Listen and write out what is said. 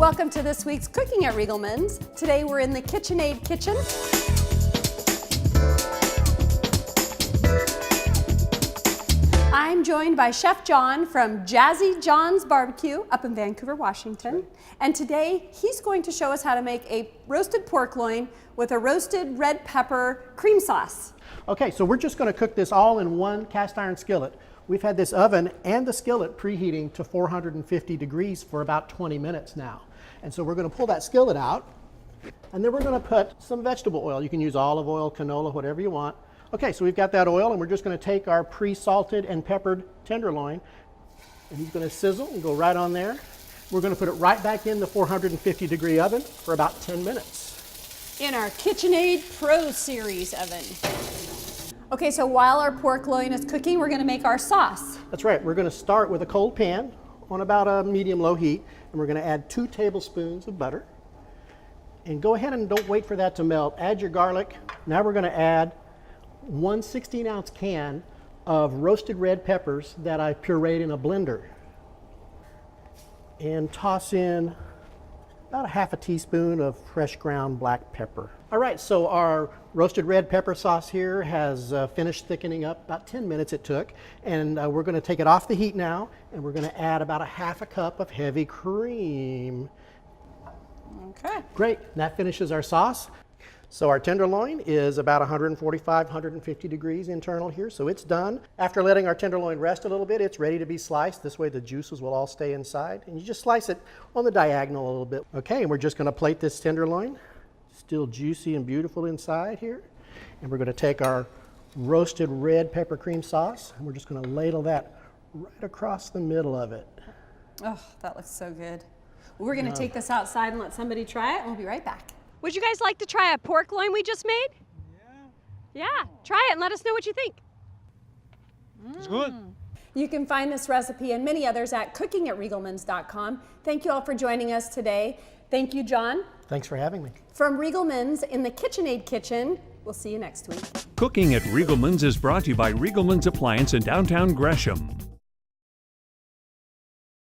Welcome to this week's Cooking at Riegelmann's. Today we're in the KitchenAid kitchen. I'm joined by Chef John from Jazzy John's Barbecue up in Vancouver, Washington. And today he's going to show us how to make a roasted pork loin with a roasted red pepper cream sauce. Okay, so we're just going to cook this all in one cast iron skillet. We've had this oven and the skillet preheating to 450 degrees for about 20 minutes now. And so we're going to pull that skillet out, and then we're going to put some vegetable oil. You can use olive oil, canola, whatever you want. Okay, so we've got that oil, and we're just going to take our pre-salted and peppered tenderloin, and he's going to sizzle and go right on there. We're going to put it right back in the 450 degree oven for about 10 minutes. In our KitchenAid Pro Series oven. Okay, so while our pork loin is cooking, we're going to make our sauce. That's right. We're going to start with a cold pan on about a medium-low heat, and we're going to add 2 tablespoons of butter. And go ahead and don't wait for that to melt. Add your garlic. Now we're going to add 1 16-ounce can of roasted red peppers that I pureed in a blender. And toss in about a half a teaspoon of fresh ground black pepper. All right, so our roasted red pepper sauce here has finished thickening up. About 10 minutes it took. And we're going to take it off the heat now, and we're going to add about a half a cup of heavy cream. Okay. Great, and that finishes our sauce. So our tenderloin is about 145, 150 degrees internal here, so it's done. After letting our tenderloin rest a little bit, it's ready to be sliced. This way the juices will all stay inside. And you just slice it on the diagonal a little bit. Okay, and we're just going to plate this tenderloin. Still juicy and beautiful inside here. And we're going to take our roasted red pepper cream sauce, and we're just going to ladle that right across the middle of it. Oh, that looks so good. We're going to take this outside and let somebody try it, and we'll be right back. Would you guys like to try a pork loin we just made? Yeah, try it and let us know what you think. It's good. You can find this recipe and many others at cookingatriegelmanns.com. Thank you all for joining us today. Thank you, John. Thanks for having me. From Riegelmann's in the KitchenAid kitchen, we'll see you next week. Cooking at Riegelmann's is brought to you by Riegelmann's Appliance in downtown Gresham.